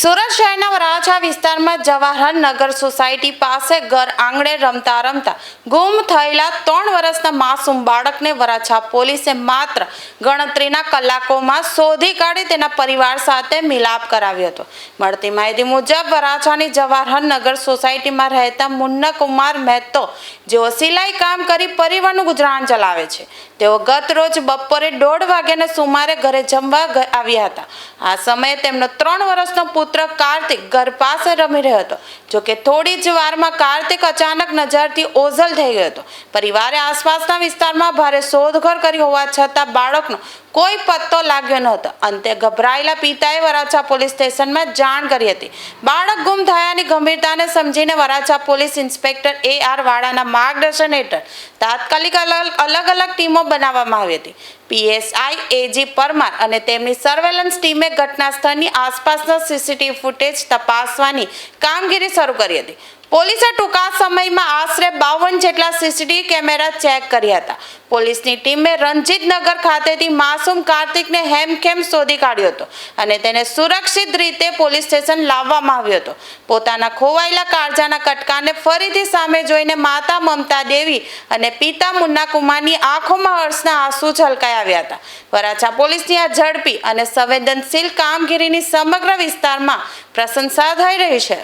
સુરત શહેરના વરાછા વિસ્તારમાં જવાહર નગર સોસાયટી પાસે ઘર આંગણે રમતા રમતા ગુમ થયેલા 3 વર્ષના માસૂમ બાળકને વરાછા પોલીસે માત્ર ગણતરીના કલાકોમાં શોધી કાઢી તેના પરિવાર સાથે મિલાપ કરાવ્યો હતો। મળતી માહિતી મુજબ વરાછાની જવાહર નગર સોસાયટીમાં રહેતા મુન્ના કુમાર મહેતો જેઓ સિલાઈ કામ કરી પરિવારનું ગુજરાન ચલાવે છે, તેઓ ગત રોજ બપોરે 1:30 વાગ્યાના સુમારે ઘરે જમવા આવ્યા હતા। આ સમયે તેમનો 3 વર્ષનો પુત્ર કાર્તિક ઘર પાસે રમી રહ્યો હતો। જો કે થોડી જ વારમાં કાર્તિક અચાનક નજરથી ઓઝલ થઈ ગયો હતો। પરિવારે આસપાસના વિસ્તારમાં ભારે શોધખોળ કરી હોવા છતાં બાળકનો કોઈ પત્તો લાગ્યો ન હતો। અંતે ગભરાયેલા પિતાએ વરાછા પોલીસ સ્ટેશનમાં જાણ કરી હતી। બાળક ગુમ થયાની ગંભીરતાને સમજીને વરાછા પોલીસ ઇન્સ્પેક્ટર AR વાળાના માર્ગદર્શન હેઠળ તાત્કાલિક અલગ અલગ ટીમો બનાવવામાં આવી હતી। PSI AG પરમાર અને તેમની સર્વેલન્સ ટીમે ઘટના સ્થળની આસપાસના CCTV ફૂટેજ તપાસવાની કામગીરી શરૂ કરી હતી। પોલીસે ટૂંકા સમયમાં આશરે 52 જેટલા CCTV કેમેરા ચેક કર્યા હતા। પોલીસની ટીમે રણજીતનગર ખાતેથી માસૂમ કાર્તિકને હેમખેમ શોધી કાઢ્યો હતો અને તેને સુરક્ષિત રીતે પોલીસ સ્ટેશન લાવવામાં આવ્યો હતો। પોતાના ખોવાયેલા કાળજાના કટકાને ફરીથી સામે જોઈને માતા મમતા દેવી અને પિતા મુન્ના કુમારની આંખોમાં હર્ષના આંસુ છલકાઈ આવ્યા હતા। વરાછા પોલીસની આ ઝડપી અને સંવેદનશીલ કામગીરીની સમગ્ર વિસ્તારમાં પ્રશંસા થઈ રહી છે।